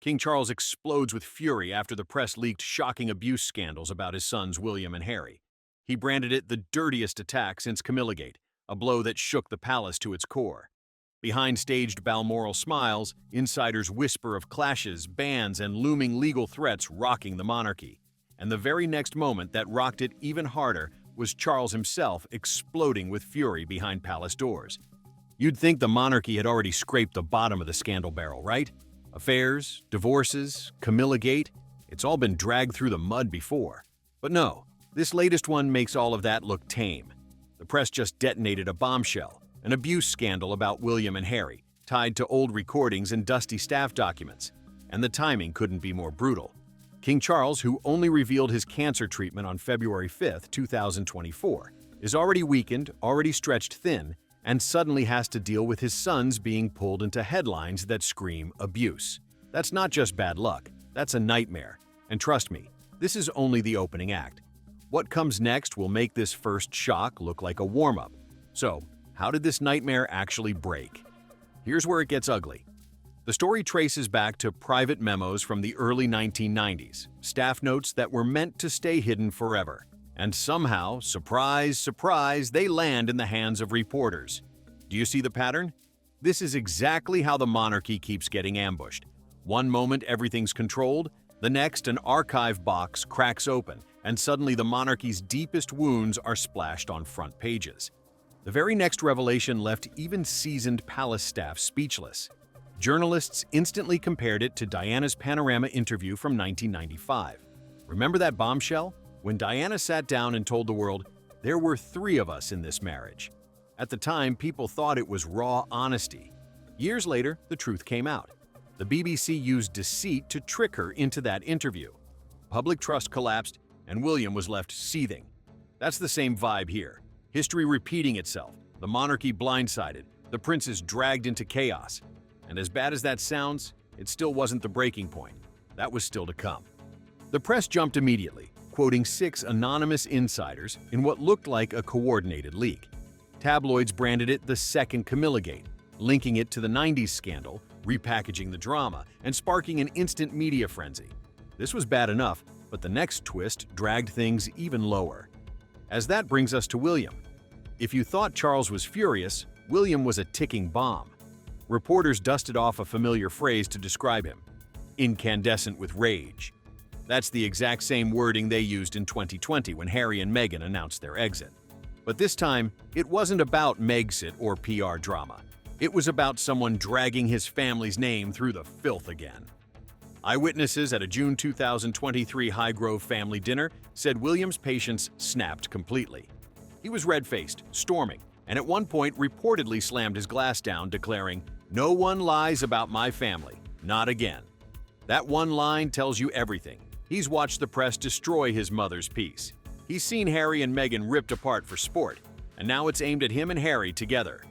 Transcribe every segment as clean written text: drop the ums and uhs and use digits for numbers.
King Charles explodes with fury after the press leaked shocking abuse scandals about his sons William and Harry. He branded it the dirtiest attack since Camillagate, a blow that shook the palace to its core. Behind staged Balmoral smiles, insiders whisper of clashes, bans, and looming legal threats rocking the monarchy. And the very next moment that rocked it even harder was Charles himself exploding with fury behind palace doors. You'd think the monarchy had already scraped the bottom of the scandal barrel, right? Affairs, divorces, Camillagate, it's all been dragged through the mud before. But no, this latest one makes all of that look tame. The press just detonated a bombshell, an abuse scandal about William and Harry, tied to old recordings and dusty staff documents. And the timing couldn't be more brutal. King Charles, who only revealed his cancer treatment on February 5, 2024, is already weakened, already stretched thin, and suddenly has to deal with his sons being pulled into headlines that scream abuse. That's not just bad luck, that's a nightmare. And trust me, this is only the opening act. What comes next will make this first shock look like a warm-up. So, how did this nightmare actually break? Here's where it gets ugly. The story traces back to private memos from the early 1990s, staff notes that were meant to stay hidden forever. And somehow, surprise, surprise, they land in the hands of reporters. Do you see the pattern? This is exactly how the monarchy keeps getting ambushed. One moment everything's controlled, the next an archive box cracks open, and suddenly the monarchy's deepest wounds are splashed on front pages. The very next revelation left even seasoned palace staff speechless. Journalists instantly compared it to Diana's Panorama interview from 1995. Remember that bombshell? When Diana sat down and told the world, "There were 3 of us in this marriage." At the time, people thought it was raw honesty. Years later, the truth came out. The BBC used deceit to trick her into that interview. Public trust collapsed, and William was left seething. That's the same vibe here. History repeating itself, the monarchy blindsided, the princes dragged into chaos. And as bad as that sounds, it still wasn't the breaking point. That was still to come. The press jumped immediately, quoting 6 anonymous insiders in what looked like a coordinated leak. Tabloids branded it the second Camillagate, linking it to the 90s scandal, repackaging the drama, and sparking an instant media frenzy. This was bad enough, but the next twist dragged things even lower. As that brings us to William. If you thought Charles was furious, William was a ticking bomb. Reporters dusted off a familiar phrase to describe him: incandescent with rage. That's the exact same wording they used in 2020 when Harry and Meghan announced their exit. But this time, it wasn't about Megxit or PR drama. It was about someone dragging his family's name through the filth again. Eyewitnesses at a June 2023 Highgrove family dinner said William's patience snapped completely. He was red-faced, storming, and at one point reportedly slammed his glass down, declaring, "No one lies about my family, not again." That one line tells you everything. He's watched the press destroy his mother's peace. He's seen Harry and Meghan ripped apart for sport, and now it's aimed at him and Harry together.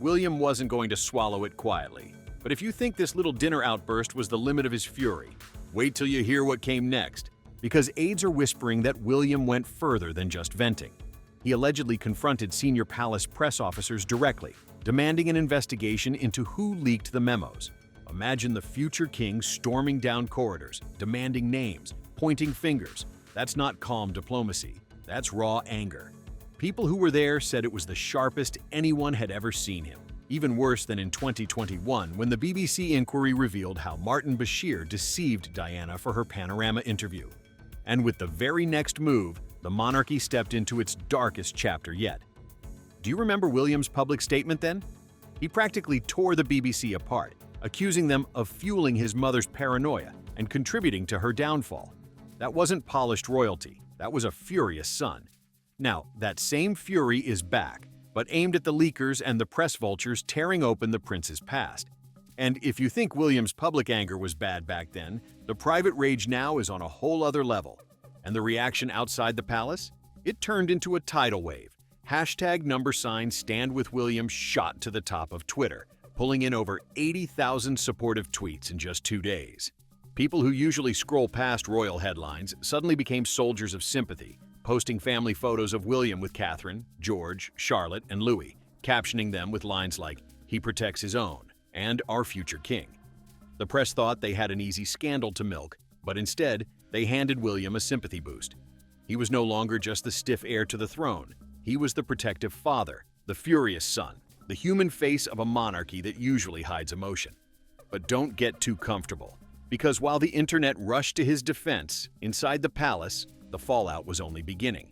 William wasn't going to swallow it quietly. But if you think this little dinner outburst was the limit of his fury, wait till you hear what came next. Because aides are whispering that William went further than just venting. He allegedly confronted senior palace press officers directly, demanding an investigation into who leaked the memos. Imagine the future king storming down corridors, demanding names, pointing fingers. That's not calm diplomacy. That's raw anger. People who were there said it was the sharpest anyone had ever seen him. Even worse than in 2021, when the BBC inquiry revealed how Martin Bashir deceived Diana for her Panorama interview. And with the very next move, the monarchy stepped into its darkest chapter yet. Do you remember William's public statement then? He practically tore the BBC apart, accusing them of fueling his mother's paranoia and contributing to her downfall. That wasn't polished royalty, that was a furious son. Now, that same fury is back, but aimed at the leakers and the press vultures tearing open the prince's past. And if you think William's public anger was bad back then, the private rage now is on a whole other level. And the reaction outside the palace? It turned into a tidal wave. #$StandWithWilliam shot to the top of Twitter, pulling in over 80,000 supportive tweets in just 2 days. People who usually scroll past royal headlines suddenly became soldiers of sympathy, posting family photos of William with Catherine, George, Charlotte, and Louis, captioning them with lines like, "He protects his own," and "Our future king." The press thought they had an easy scandal to milk, but instead, they handed William a sympathy boost. He was no longer just the stiff heir to the throne. He was the protective father, the furious son, the human face of a monarchy that usually hides emotion. But don't get too comfortable, because while the internet rushed to his defense, inside the palace, the fallout was only beginning.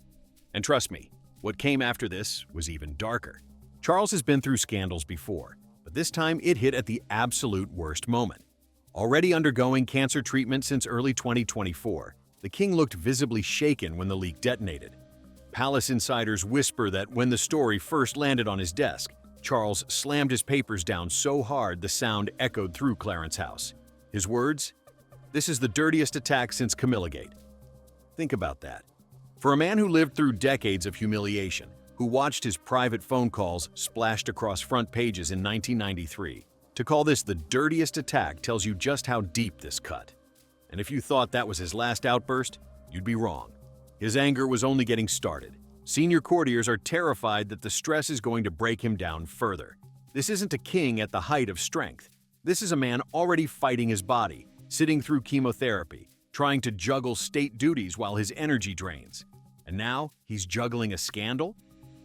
And trust me, what came after this was even darker. Charles has been through scandals before, but this time it hit at the absolute worst moment. Already undergoing cancer treatment since early 2024, the king looked visibly shaken when the leak detonated. Palace insiders whisper that when the story first landed on his desk, Charles slammed his papers down so hard the sound echoed through Clarence House. His words? "This is the dirtiest attack since Camillagate." Think about that. For a man who lived through decades of humiliation, who watched his private phone calls splashed across front pages in 1993, to call this the dirtiest attack tells you just how deep this cut. And if you thought that was his last outburst, you'd be wrong. His anger was only getting started. Senior courtiers are terrified that the stress is going to break him down further. This isn't a king at the height of strength. This is a man already fighting his body, sitting through chemotherapy, trying to juggle state duties while his energy drains. And now he's juggling a scandal?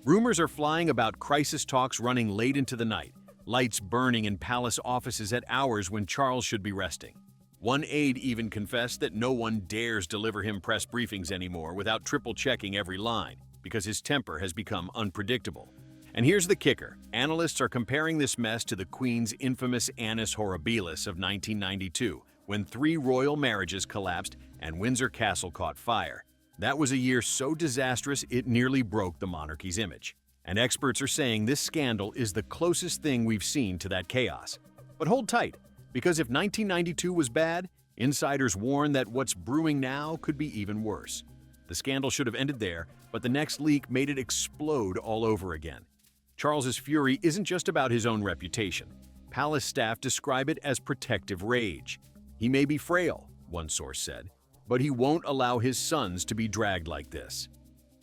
Rumors are flying about crisis talks running late into the night, lights burning in palace offices at hours when Charles should be resting. One aide even confessed that no one dares deliver him press briefings anymore without triple-checking every line, because his temper has become unpredictable. And here's the kicker. Analysts are comparing this mess to the Queen's infamous annus horribilis of 1992, when 3 royal marriages collapsed and Windsor Castle caught fire. That was a year so disastrous it nearly broke the monarchy's image. And experts are saying this scandal is the closest thing we've seen to that chaos. But hold tight, because if 1992 was bad, insiders warn that what's brewing now could be even worse. The scandal should have ended there, but the next leak made it explode all over again. Charles's fury isn't just about his own reputation. Palace staff describe it as protective rage. He may be frail, one source said, but he won't allow his sons to be dragged like this.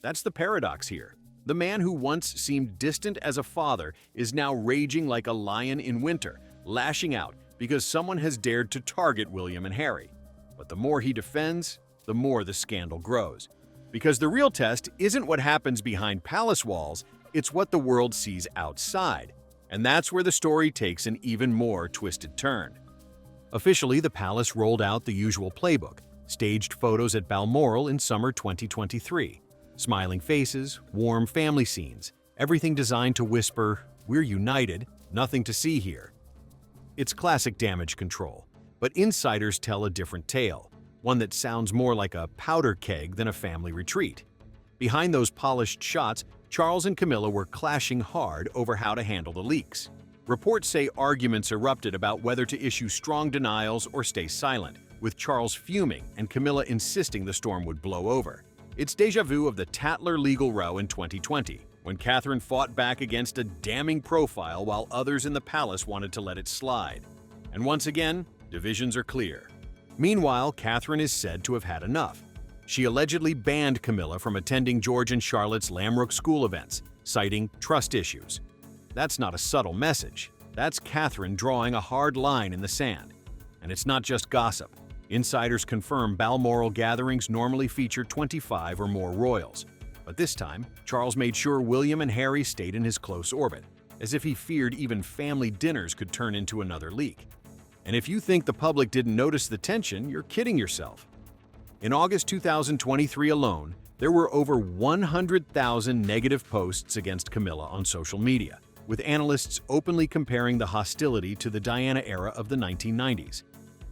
That's the paradox here. The man who once seemed distant as a father is now raging like a lion in winter, lashing out because someone has dared to target William and Harry. But the more he defends, the more the scandal grows. Because the real test isn't what happens behind palace walls, it's what the world sees outside. And that's where the story takes an even more twisted turn. Officially, the palace rolled out the usual playbook, staged photos at Balmoral in summer 2023. Smiling faces, warm family scenes, everything designed to whisper, "We're united, nothing to see here." It's classic damage control, but insiders tell a different tale, one that sounds more like a powder keg than a family retreat. Behind those polished shots, Charles and Camilla were clashing hard over how to handle the leaks. Reports say arguments erupted about whether to issue strong denials or stay silent, with Charles fuming and Camilla insisting the storm would blow over. It's déjà vu of the Tatler legal row in 2020, when Catherine fought back against a damning profile while others in the palace wanted to let it slide. And once again, divisions are clear. Meanwhile, Catherine is said to have had enough. She allegedly banned Camilla from attending George and Charlotte's Lamrook school events, citing trust issues. That's not a subtle message. That's Catherine drawing a hard line in the sand. And it's not just gossip. Insiders confirm Balmoral gatherings normally feature 25 or more royals. But this time, Charles made sure William and Harry stayed in his close orbit, as if he feared even family dinners could turn into another leak. And if you think the public didn't notice the tension, you're kidding yourself. In August 2023 alone, there were over 100,000 negative posts against Camilla on social media, with analysts openly comparing the hostility to the Diana era of the 1990s.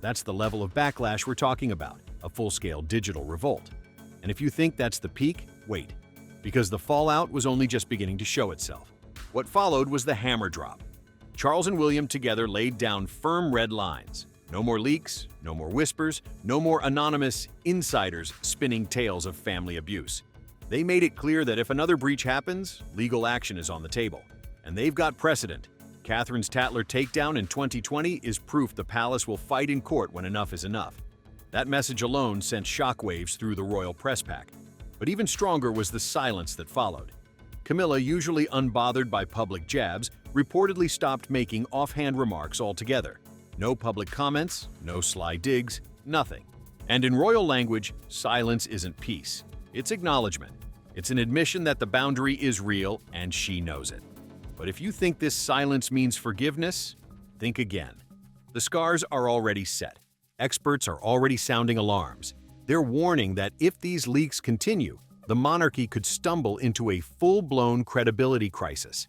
That's the level of backlash we're talking about, a full-scale digital revolt. And if you think that's the peak, wait, because the fallout was only just beginning to show itself. What followed was the hammer drop. Charles and William together laid down firm red lines. No more leaks, no more whispers, no more anonymous insiders spinning tales of family abuse. They made it clear that if another breach happens, legal action is on the table. And they've got precedent. Catherine's Tatler takedown in 2020 is proof the palace will fight in court when enough is enough. That message alone sent shockwaves through the royal press pack. But even stronger was the silence that followed. Camilla, usually unbothered by public jabs, reportedly stopped making offhand remarks altogether. No public comments, no sly digs, nothing. And in royal language, silence isn't peace. It's acknowledgement. It's an admission that the boundary is real and she knows it. But if you think this silence means forgiveness, think again. The scars are already set. Experts are already sounding alarms. They're warning that if these leaks continue, the monarchy could stumble into a full-blown credibility crisis.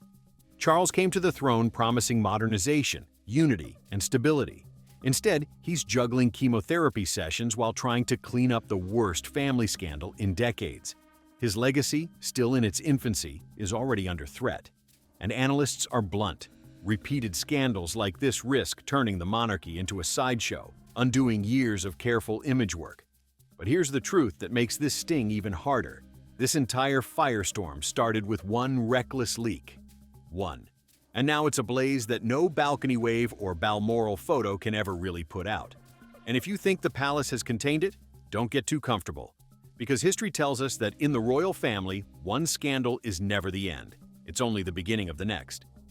Charles came to the throne promising modernization, unity, and stability. Instead, he's juggling chemotherapy sessions while trying to clean up the worst family scandal in decades. His legacy, still in its infancy, is already under threat. And analysts are blunt. Repeated scandals like this risk turning the monarchy into a sideshow, undoing years of careful image work. But here's the truth that makes this sting even harder. This entire firestorm started with one reckless leak. One. And now it's a blaze that no balcony wave or Balmoral photo can ever really put out. And if you think the palace has contained it, don't get too comfortable. Because history tells us that in the royal family, one scandal is never the end. It's only the beginning of the next.